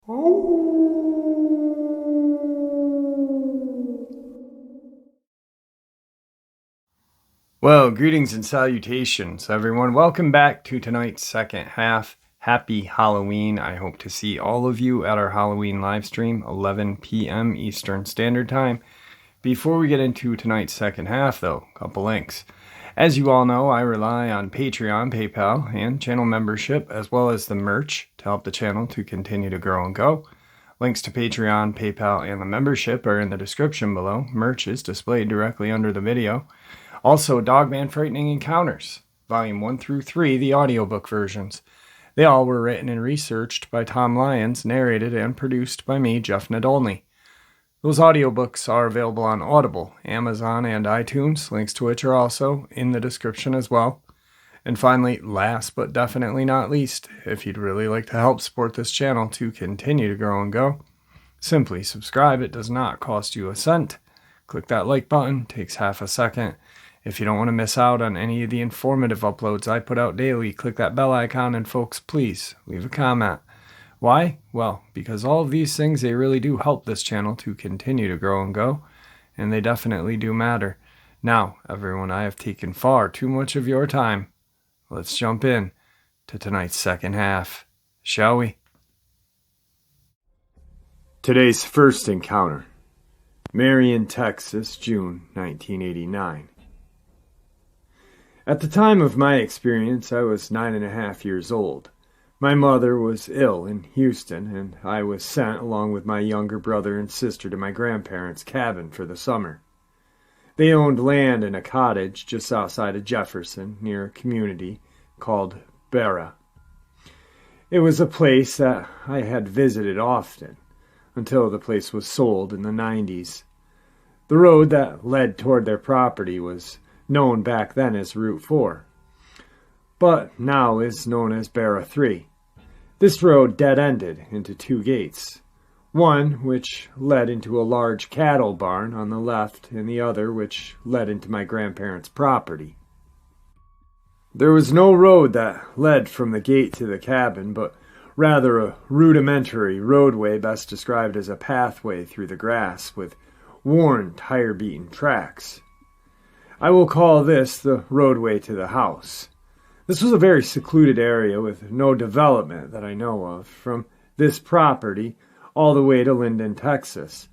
Well, greetings and salutations, everyone. Welcome back to tonight's second half. Happy Halloween. I hope to see all of you at our Halloween live stream, 11 p.m. Eastern Standard Time. Before we get into tonight's second half, though, a couple links. As you all know, I rely on Patreon, PayPal, and channel membership, as well as the merch to help the channel to continue to grow and go. Links to Patreon, PayPal, and the membership are in the description below. Merch is displayed directly under the video. Also, Dogman Frightening Encounters, Volume 1 through 3, the audiobook versions. They all were written and researched by Tom Lyons, narrated and produced by me, Jeff Nadolny. Those audiobooks are available on Audible, Amazon, and iTunes, links to which are also in the description as well. And finally, last but definitely not least, if you'd really like to help support this channel to continue to grow and go, simply subscribe. It does not cost you a cent. Click that like button, takes half a second. If you don't want to miss out on any of the informative uploads I put out daily, click that bell icon, and folks, please leave a comment. Why? Well, because all of these things, they really do help this channel to continue to grow and go, and they definitely do matter. Now, everyone, I have taken far too much of your time. Let's jump in to tonight's second half, shall we? Today's first encounter, Marion, Texas, June 1989. At the time of my experience, I was 9.5 years old. My mother was ill in Houston, and I was sent along with my younger brother and sister to my grandparents' cabin for the summer. They owned land in a cottage just outside of Jefferson, near a community called Barra. It was a place that I had visited often, until the place was sold in the 90s. The road that led toward their property was known back then as Route 4, but now is known as Barra 3. This road dead-ended into two gates, one which led into a large cattle barn on the left and the other which led into my grandparents' property. There was no road that led from the gate to the cabin, but rather a rudimentary roadway best described as a pathway through the grass with worn, tire-beaten tracks. I will call this the roadway to the house. This was a very secluded area with no development that I know of, from this property all the way to Linden, Texas.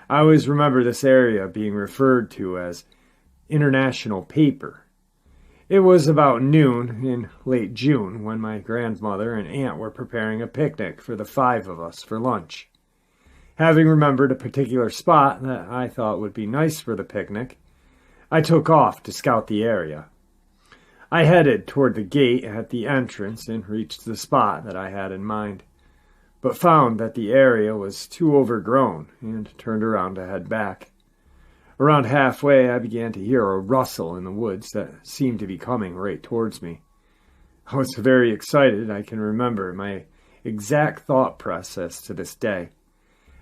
I always remember this area being referred to as International Paper. It was about noon in late June when my grandmother and aunt were preparing a picnic for the 5 of us for lunch. Having remembered a particular spot that I thought would be nice for the picnic, I took off to scout the area. I headed toward the gate at the entrance and reached the spot that I had in mind, but found that the area was too overgrown and turned around to head back. Around halfway, I began to hear a rustle in the woods that seemed to be coming right towards me. I was very excited. I can remember my exact thought process to this day.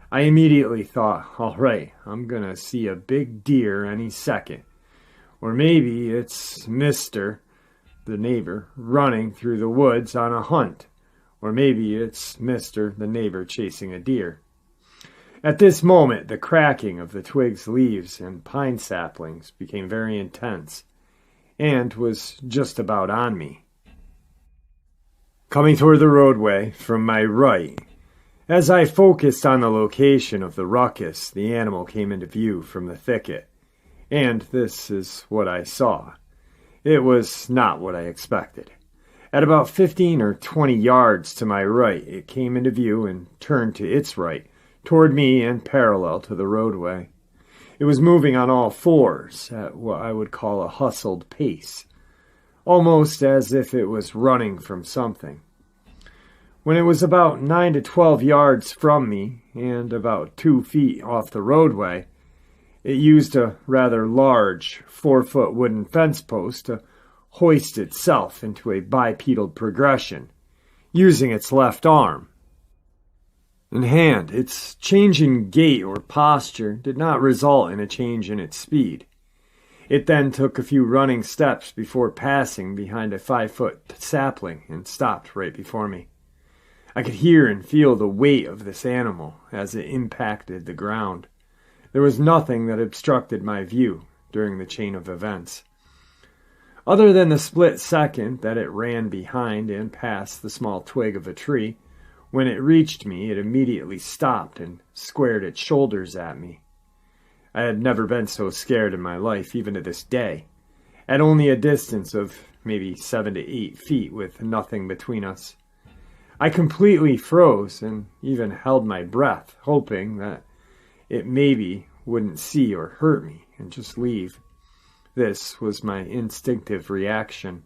I immediately thought, all right, I'm going to see a big deer any second. Or maybe it's Mr., the neighbor, running through the woods on a hunt. Or maybe it's Mr., the neighbor, chasing a deer. At this moment, the cracking of the twigs, leaves, and pine saplings became very intense, and was just about on me. Coming toward the roadway from my right, as I focused on the location of the ruckus, the animal came into view from the thicket. And this is what I saw. It was not what I expected. At about 15 or 20 yards to my right, it came into view and turned to its right, toward me and parallel to the roadway. It was moving on all fours at what I would call a hustled pace, almost as if it was running from something. When it was about 9 to 12 yards from me and about 2 feet off the roadway, it used a rather large 4-foot wooden fence post to hoist itself into a bipedal progression, using its left arm. In hand, its change in gait or posture did not result in a change in its speed. It then took a few running steps before passing behind a 5-foot sapling and stopped right before me. I could hear and feel the weight of this animal as it impacted the ground. There was nothing that obstructed my view during the chain of events, other than the split second that it ran behind and past the small twig of a tree. When it reached me, it immediately stopped and squared its shoulders at me. I had never been so scared in my life, even to this day. At only a distance of maybe 7 to 8 feet with nothing between us, I completely froze and even held my breath, hoping that it maybe wouldn't see or hurt me and just leave. This was my instinctive reaction.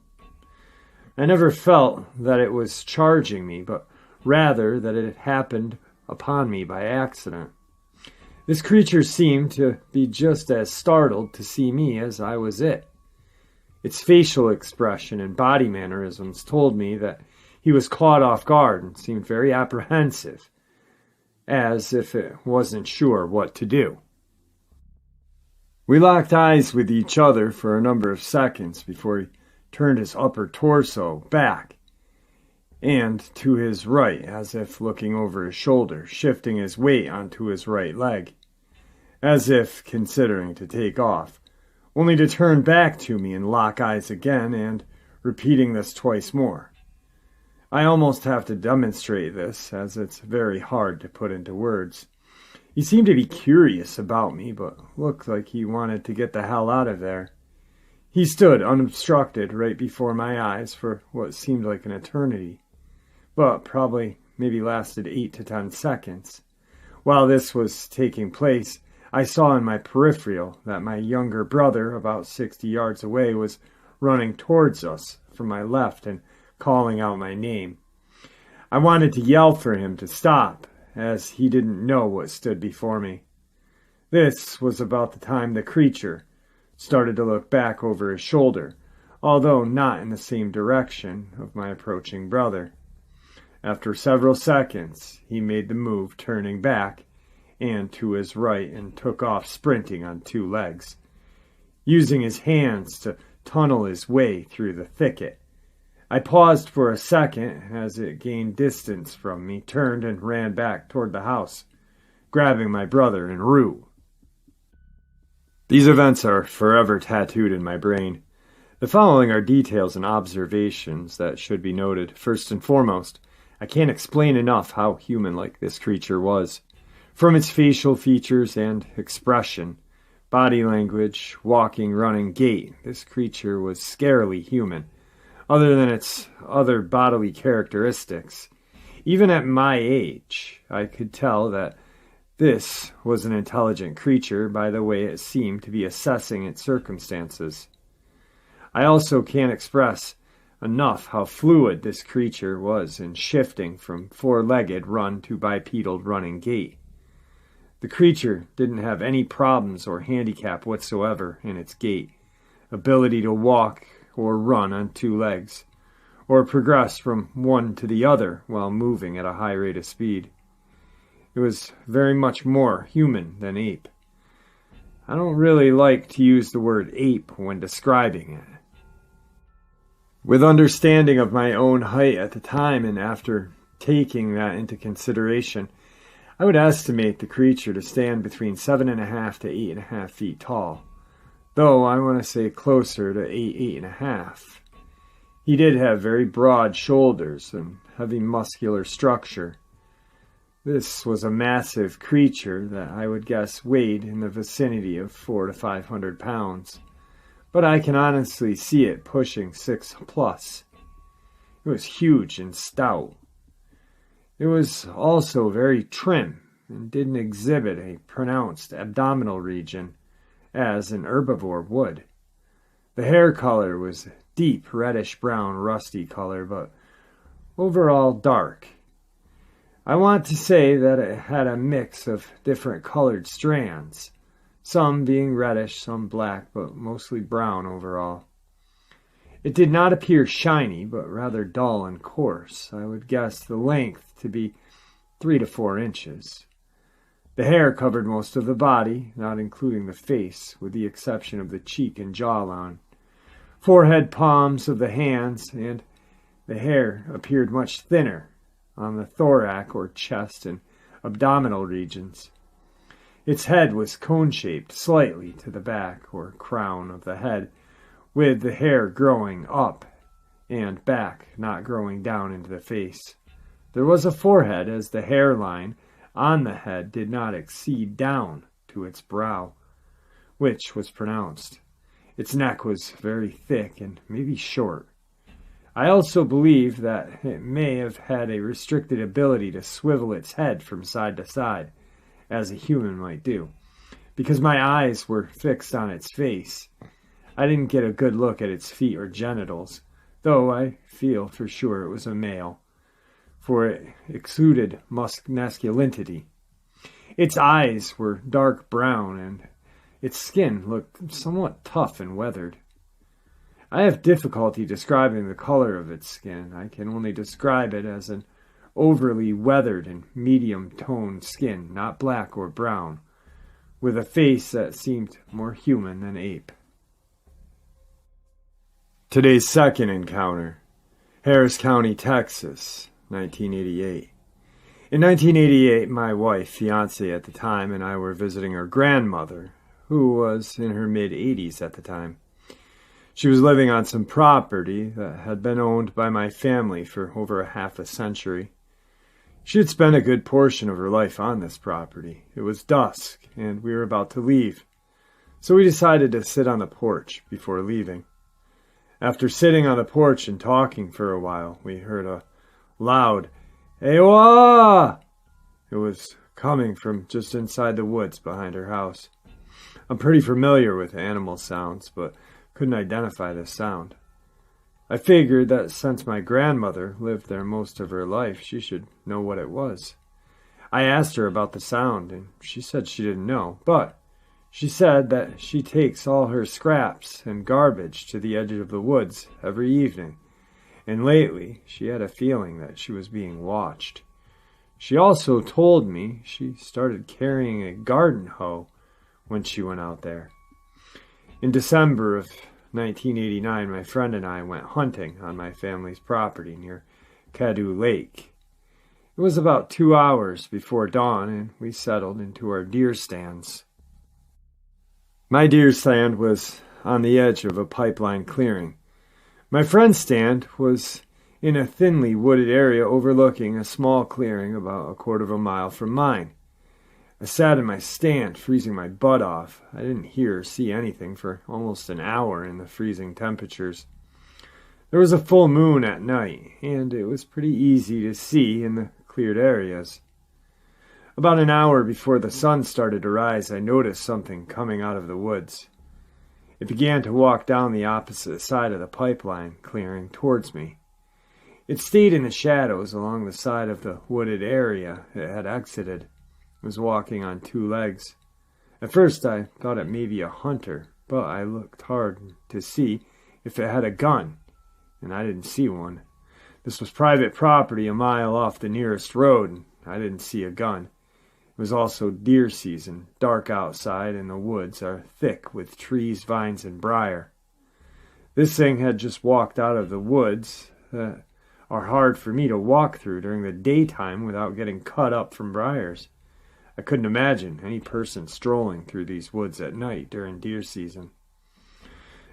I never felt that it was charging me, but rather that it had happened upon me by accident. This creature seemed to be just as startled to see me as I was it. Its facial expression and body mannerisms told me that he was caught off guard and seemed very apprehensive, as if it wasn't sure what to do. We locked eyes with each other for a number of seconds before he turned his upper torso back and to his right, as if looking over his shoulder, shifting his weight onto his right leg, as if considering to take off, only to turn back to me and lock eyes again, and repeating this twice more. I almost have to demonstrate this, as it's very hard to put into words. He seemed to be curious about me, but looked like he wanted to get the hell out of there. He stood unobstructed right before my eyes for what seemed like an eternity, but probably maybe lasted 8 to 10 seconds. While this was taking place, I saw in my peripheral that my younger brother, about 60 yards away, was running towards us from my left and calling out my name. I wanted to yell for him to stop, as he didn't know what stood before me. This was about the time the creature started to look back over his shoulder, although not in the same direction of my approaching brother. After several seconds, he made the move, turning back and to his right, and took off sprinting on 2 legs, using his hands to tunnel his way through the thicket. I paused for a second as it gained distance from me, turned and ran back toward the house, grabbing my brother and Rue. These events are forever tattooed in my brain. The following are details and observations that should be noted. First and foremost, I can't explain enough how human-like this creature was. From its facial features and expression, body language, walking, running, gait, this creature was scarily human, other than its other bodily characteristics. Even at my age, I could tell that this was an intelligent creature by the way it seemed to be assessing its circumstances. I also can't express enough how fluid this creature was in shifting from 4-legged run to bipedal running gait. The creature didn't have any problems or handicap whatsoever in its gait, ability to walk or run on 2 legs, or progress from one to the other while moving at a high rate of speed. It was very much more human than ape. I don't really like to use the word ape when describing it. With understanding of my own height at the time, and after taking that into consideration, I would estimate the creature to stand between 7.5 to 8.5 feet tall, though I want to say closer to 8.5. He did have very broad shoulders and heavy muscular structure. This was a massive creature that I would guess weighed in the vicinity of 400 to 500 pounds, but I can honestly see it pushing 6 plus. It was huge and stout. It was also very trim and didn't exhibit a pronounced abdominal region, as an herbivore would. The hair color was deep reddish-brown rusty color, but overall dark. I want to say that it had a mix of different colored strands, some being reddish, some black, but mostly brown overall. It did not appear shiny, but rather dull and coarse. I would guess the length to be 3 to 4 inches. The hair covered most of the body, not including the face, with the exception of the cheek and jawline. Forehead, palms of the hands, and the hair appeared much thinner, on the thorax or chest and abdominal regions. Its head was cone-shaped slightly to the back or crown of the head, with the hair growing up and back, not growing down into the face. There was a forehead, as the hairline on the head did not exceed down to its brow, which was pronounced. Its neck was very thick and maybe short. I also believe that it may have had a restricted ability to swivel its head from side to side, as a human might do, because my eyes were fixed on its face. I didn't get a good look at its feet or genitals, though I feel for sure it was a male, for it exuded masculinity. Its eyes were dark brown, and its skin looked somewhat tough and weathered. I have difficulty describing the color of its skin. I can only describe it as an overly weathered and medium-toned skin, not black or brown, with a face that seemed more human than ape. Today's second encounter, Harris County, Texas, 1988. In 1988, my wife, fiancée at the time, and I were visiting her grandmother, who was in her mid-80s at the time. She was living on some property that had been owned by my family for over half a century. She had spent a good portion of her life on this property. It was dusk, and we were about to leave, so we decided to sit on the porch before leaving. After sitting on the porch and talking for a while, we heard a loud, "Ewa!" It was coming from just inside the woods behind her house. I'm pretty familiar with animal sounds, but couldn't identify the sound. I figured that since my grandmother lived there most of her life, she should know what it was. I asked her about the sound, and she said she didn't know, but she said that she takes all her scraps and garbage to the edge of the woods every evening, and lately she had a feeling that she was being watched. She also told me she started carrying a garden hoe when she went out there. In December of 1989, my friend and I went hunting on my family's property near Caddo Lake. It was about 2 hours before dawn, and we settled into our deer stands. My deer stand was on the edge of a pipeline clearing. My friend's stand was in a thinly wooded area overlooking a small clearing about a quarter of a mile from mine. I sat in my stand, freezing my butt off. I didn't hear or see anything for almost an hour in the freezing temperatures. There was a full moon at night, and it was pretty easy to see in the cleared areas. About an hour before the sun started to rise, I noticed something coming out of the woods. It began to walk down the opposite side of the pipeline clearing towards me. It stayed in the shadows along the side of the wooded area it had exited. It was walking on 2 legs. At first I thought it may be a hunter, but I looked hard to see if it had a gun, and I didn't see one. This was private property a mile off the nearest road, and I didn't see a gun. It was also deer season, dark outside, and the woods are thick with trees, vines, and briar. This thing had just walked out of the woods that are hard for me to walk through during the daytime without getting cut up from briars. I couldn't imagine any person strolling through these woods at night during deer season.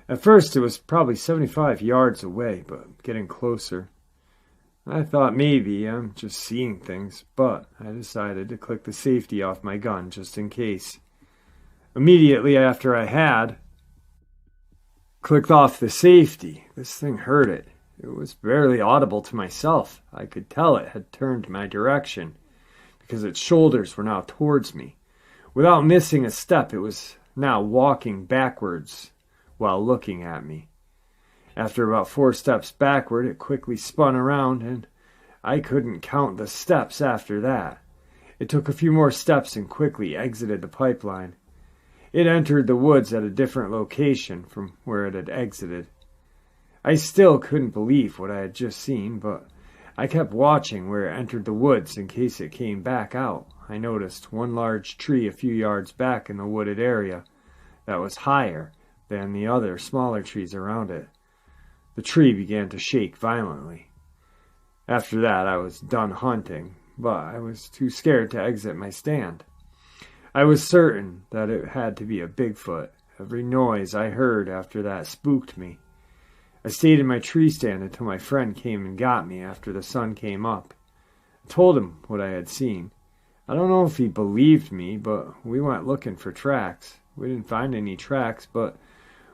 At first it was probably 75 yards away, but getting closer. I thought maybe I'm just seeing things, but I decided to click the safety off my gun just in case. Immediately after I had clicked off the safety, this thing heard it. It was barely audible to myself. I could tell it had turned my direction, because its shoulders were now towards me. Without missing a step, it was now walking backwards while looking at me. After about 4 steps backward, it quickly spun around, and I couldn't count the steps after that. It took a few more steps and quickly exited the pipeline. It entered the woods at a different location from where it had exited. I still couldn't believe what I had just seen, but I kept watching where it entered the woods in case it came back out. I noticed one large tree a few yards back in the wooded area that was higher than the other smaller trees around it. The tree began to shake violently. After that, I was done hunting, but I was too scared to exit my stand. I was certain that it had to be a Bigfoot. Every noise I heard after that spooked me. I stayed in my tree stand until my friend came and got me after the sun came up. I told him what I had seen. I don't know if he believed me, but we went looking for tracks. We didn't find any tracks, but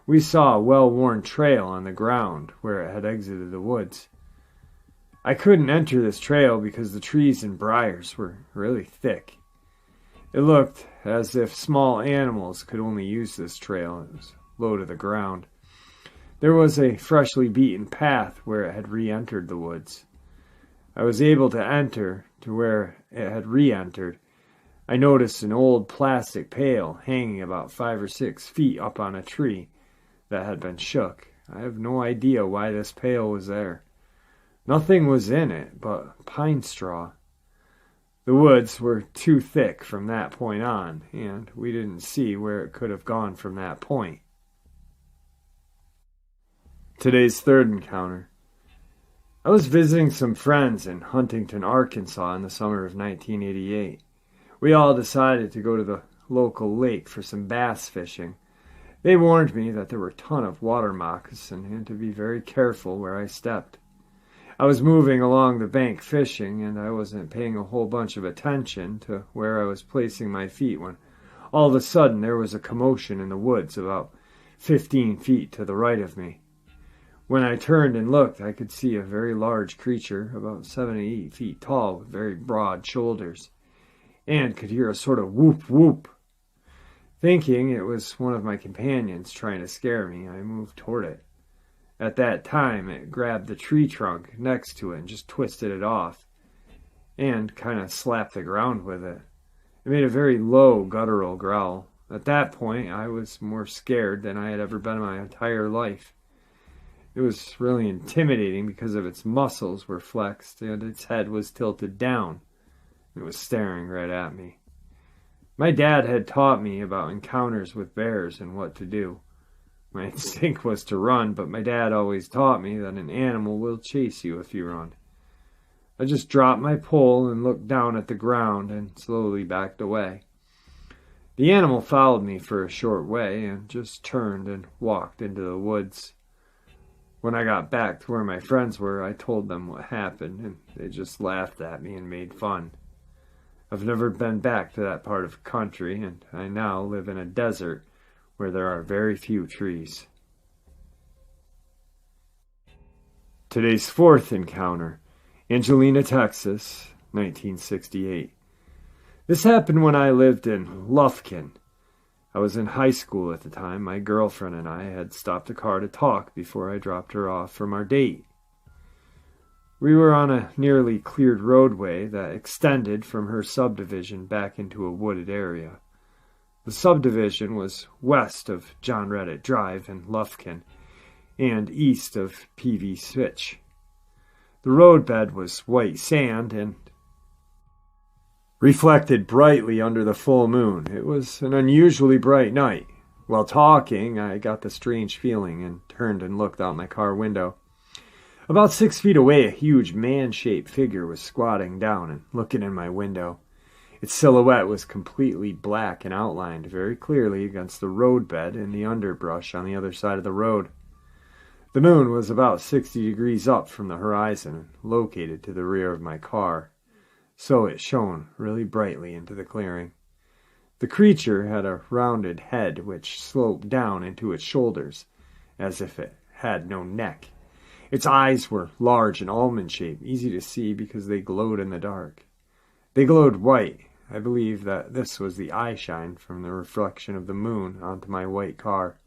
we saw a well-worn trail on the ground where it had exited the woods. I couldn't enter this trail because the trees and briars were really thick. It looked as if small animals could only use this trail. It was low to the ground. There was a freshly beaten path where it had re-entered the woods. I was able to enter to where it had re-entered. I noticed an old plastic pail hanging about 5 or 6 feet up on a tree that had been shook. I have no idea why this pail was there. Nothing was in it but pine straw. The woods were too thick from that point on, and we didn't see where it could have gone from that point. Today's third encounter. I was visiting some friends in Huntington, Arkansas in the summer of 1988. We all decided to go to the local lake for some bass fishing. They warned me that there were a ton of water moccasin and to be very careful where I stepped. I was moving along the bank fishing, and I wasn't paying a whole bunch of attention to where I was placing my feet when all of a sudden there was a commotion in the woods about 15 feet to the right of me. When I turned and looked, I could see a very large creature, about 7 to 8 feet tall, with very broad shoulders, and could hear a sort of whoop whoop. Thinking it was one of my companions trying to scare me, I moved toward it. At that time, it grabbed the tree trunk next to it and just twisted it off, and kind of slapped the ground with it. It made a very low, guttural growl. At that point, I was more scared than I had ever been in my entire life. It was really intimidating because of its muscles were flexed and its head was tilted down. It was staring right at me. My dad had taught me about encounters with bears and what to do. My instinct was to run, but my dad always taught me that an animal will chase you if you run. I just dropped my pole and looked down at the ground and slowly backed away. The animal followed me for a short way and just turned and walked into the woods. When I got back to where my friends were, I told them what happened, and they just laughed at me and made fun. I've never been back to that part of the country, and I now live in a desert where there are very few trees. Today's fourth encounter, Angelina, Texas, 1968. This happened when I lived in Lufkin. I was in high school at the time. My girlfriend and I had stopped the car to talk before I dropped her off from our date. We were on a nearly cleared roadway that extended from her subdivision back into a wooded area. The subdivision was west of John Redditt Drive in Lufkin and east of P.V. Switch. The roadbed was white sand and reflected brightly under the full moon. It was an unusually bright night. While talking, I got the strange feeling and turned and looked out my car window. About 6 feet away, a huge man-shaped figure was squatting down and looking in my window. Its silhouette was completely black and outlined very clearly against the roadbed and the underbrush on the other side of the road. The moon was about 60 degrees up from the horizon and located to the rear of my car, so it shone really brightly into the clearing. The creature had a rounded head which sloped down into its shoulders, as if it had no neck. Its eyes were large and almond-shaped, easy to see because they glowed in the dark. They glowed white. I believe that this was the eye shine from the reflection of the moon onto my white car.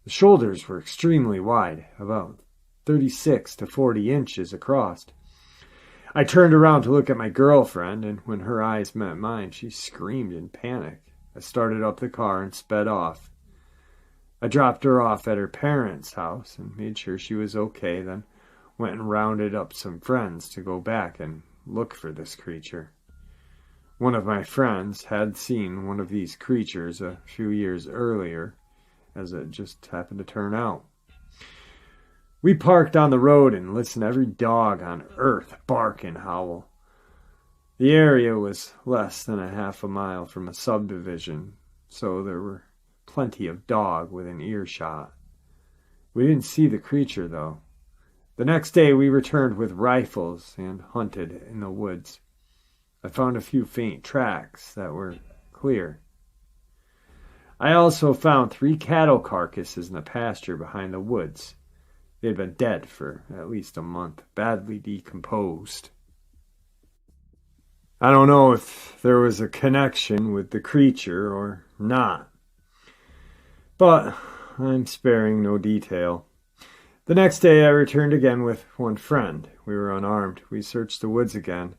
The shoulders were extremely wide, about 36 to 40 inches across. I turned around to look at my girlfriend, and when her eyes met mine, she screamed in panic. I started up the car and sped off. I dropped her off at her parents' house and made sure she was okay, then went and rounded up some friends to go back and look for this creature. One of my friends had seen one of these creatures a few years earlier, as it just happened to turn out. We parked on the road and listened to every dog on earth bark and howl. The area was less than a half a mile from a subdivision, so there were plenty of dog within earshot. We didn't see the creature, though. The next day we returned with rifles and hunted in the woods. I found a few faint tracks that were clear. I also found 3 cattle carcasses in the pasture behind the woods. They had been dead for at least a month, badly decomposed. I don't know if there was a connection with the creature or not, but I'm sparing no detail. The next day I returned again with one friend. We were unarmed. We searched the woods again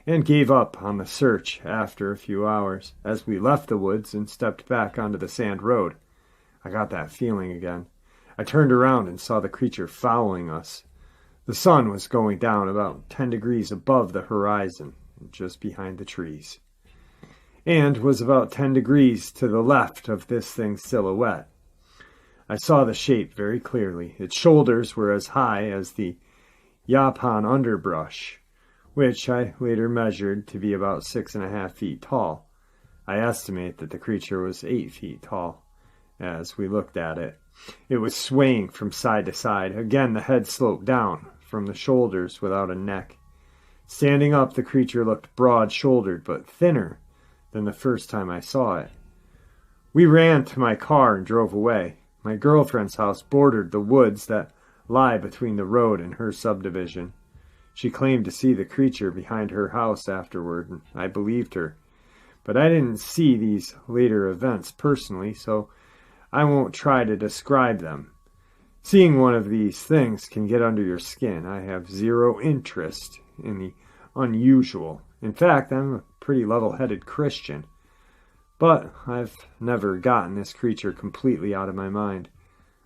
and gave up on the search after a few hours. As we left the woods and stepped back onto the sand road, I got that feeling again. I turned around and saw the creature following us. The sun was going down about 10 degrees above the horizon, just behind the trees, and was about 10 degrees to the left of this thing's silhouette. I saw the shape very clearly. Its shoulders were as high as the yaupon underbrush, which I later measured to be about 6.5 feet tall. I estimate that the creature was 8 feet tall. As we looked at it, it was swaying from side to side. Again, the head sloped down from the shoulders without a neck. Standing up, the creature looked broad-shouldered, but thinner than the first time I saw it. We ran to my car and drove away. My girlfriend's house bordered the woods that lie between the road and her subdivision. She claimed to see the creature behind her house afterward, and I believed her. But I didn't see these later events personally, so I won't try to describe them. Seeing one of these things can get under your skin. I have zero interest in the unusual. In fact, I'm a pretty level-headed Christian. But I've never gotten this creature completely out of my mind,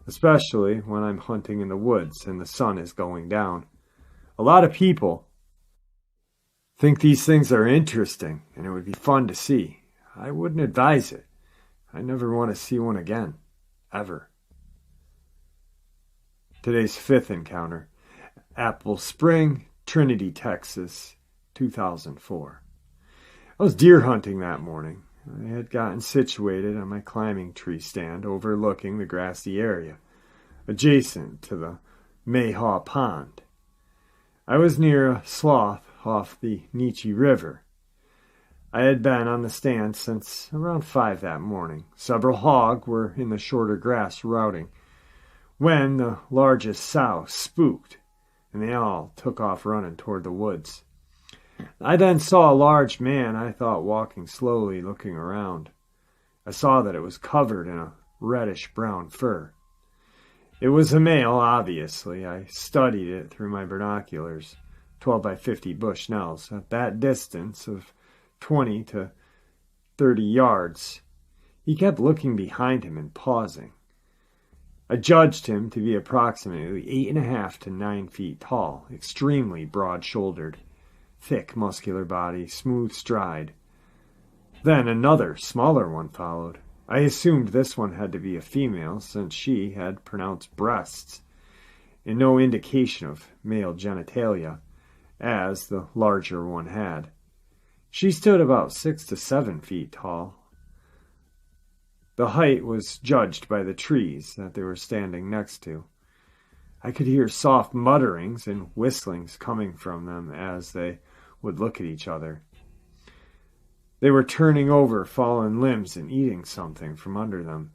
especially when I'm hunting in the woods and the sun is going down. A lot of people think these things are interesting and it would be fun to see. I wouldn't advise it. I never want to see one again. Ever. Today's 5th encounter. Apple Spring, Trinity, Texas, 2004. I was deer hunting that morning. I had gotten situated on my climbing tree stand overlooking the grassy area, adjacent to the Mayhaw Pond. I was near a slough off the Nietzsche River. I had been on the stand since around 5 that morning. Several hog were in the shorter grass routing, when the largest sow spooked, and they all took off running toward the woods. I then saw a large man, I thought, walking slowly, looking around. I saw that it was covered in a reddish-brown fur. It was a male, obviously. I studied it through my binoculars, 12 by 50 Bushnells, at that distance of 20 to 30 yards. He kept looking behind him and pausing. I judged him to be approximately 8.5 to 9 feet tall, extremely broad-shouldered, thick, muscular body, smooth stride. Then another, smaller one followed. I assumed this one had to be a female, since she had pronounced breasts, and no indication of male genitalia, as the larger one had. She stood about 6 to 7 feet tall. The height was judged by the trees that they were standing next to. I could hear soft mutterings and whistlings coming from them as they would look at each other. They were turning over fallen limbs and eating something from under them.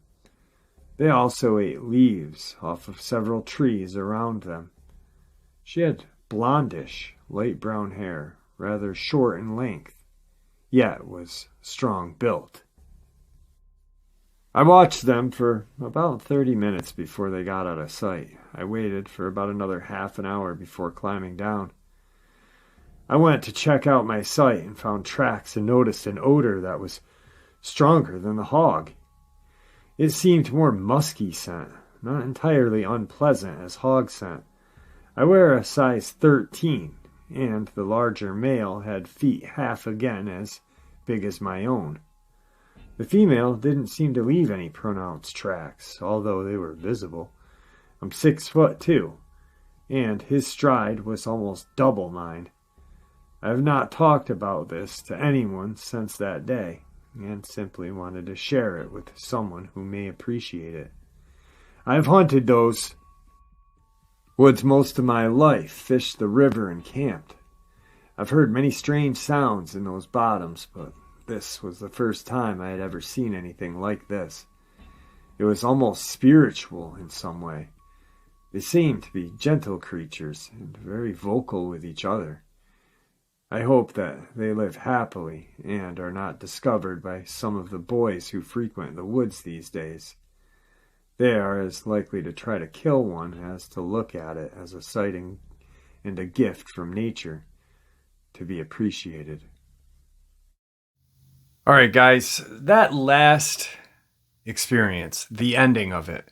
They also ate leaves off of several trees around them. She had blondish, light brown hair, rather short in length, yet was strong built. I watched them for about 30 minutes before they got out of sight. I waited for about another half an hour before climbing down. I went to check out my site and found tracks and noticed an odor that was stronger than the hog. It seemed more musky scent, not entirely unpleasant as hog scent. I wear a size 13, and the larger male had feet half again as big as my own. The female didn't seem to leave any pronounced tracks, although they were visible. I'm 6'2", and his stride was almost double mine. I have not talked about this to anyone since that day, and simply wanted to share it with someone who may appreciate it. I have hunted those woods most of my life, fished the river, and camped. I've heard many strange sounds in those bottoms, but this was the first time I had ever seen anything like this. It was almost spiritual in some way. They seemed to be gentle creatures and very vocal with each other. I hope that they live happily and are not discovered by some of the boys who frequent the woods these days. They are as likely to try to kill one as to look at it as a sighting and a gift from nature to be appreciated. All right, guys, that last experience, the ending of it,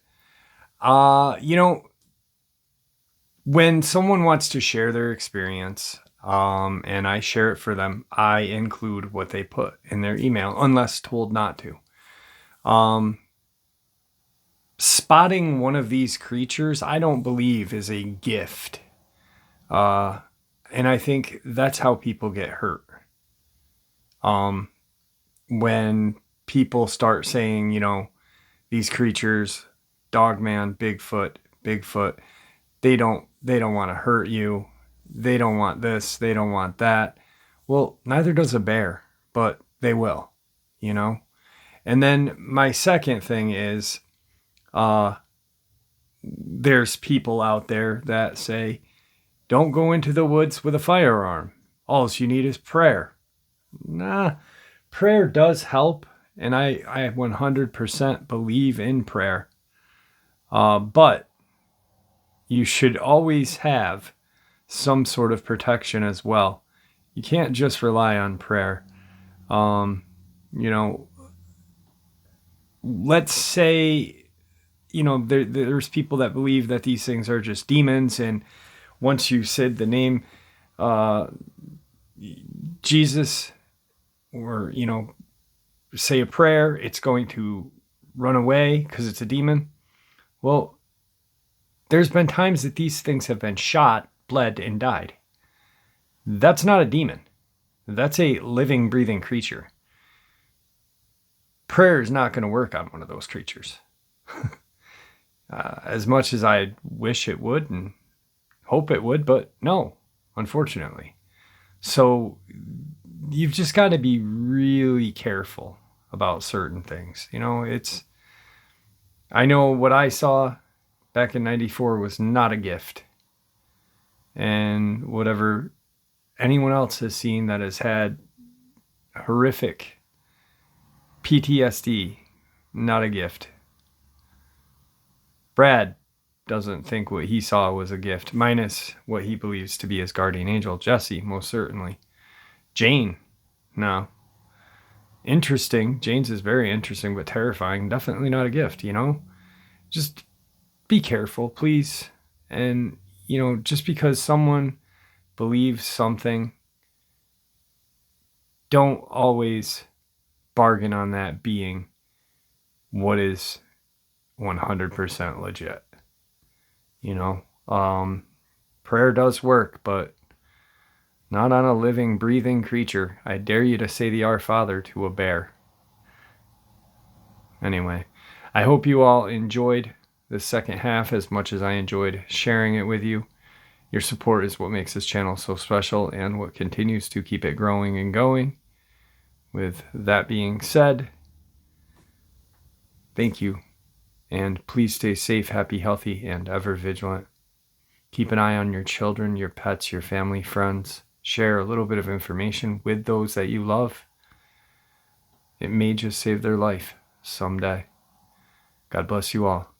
when someone wants to share their experience, and I share it for them, I include what they put in their email, unless told not to. Spotting one of these creatures, I don't believe is a gift. And I think that's how people get hurt. When people start saying, these creatures, Dogman, Bigfoot, they don't want to hurt you. They don't want this. They don't want that. Well, neither does a bear, but they will, And then my second thing is, there's people out there that say, don't go into the woods with a firearm. All you need is prayer. Nah, prayer does help, and I 100% believe in prayer. But you should always have some sort of protection as well. You can't just rely on prayer. Let's say, there's people that believe that these things are just demons, and once you said the name Jesus, or, say a prayer, it's going to run away because it's a demon. Well, there's been times that these things have been shot, bled, and died. That's not a demon. That's a living, breathing creature. Prayer is not going to work on one of those creatures. As much as I wish it would and hope it would, but no, unfortunately. So you've just got to be really careful about certain things. I know what I saw back in 94 was not a gift. And whatever anyone else has seen that has had horrific PTSD, not a gift. Brad doesn't think what he saw was a gift, minus what he believes to be his guardian angel. Jesse, most certainly. Jane, no. Interesting. Jane's is very interesting, but terrifying. Definitely not a gift, Just be careful, please. And, just because someone believes something, don't always bargain on that being what is 100% legit. Prayer does work, but not on a living, breathing creature. I dare you to say the Our Father to a bear. Anyway, I hope you all enjoyed the second half as much as I enjoyed sharing it with you. Your support is what makes this channel so special and what continues to keep it growing and going. With that being said, thank you. And please stay safe, happy, healthy, and ever vigilant. Keep an eye on your children, your pets, your family, friends. Share a little bit of information with those that you love. It may just save their life someday. God bless you all.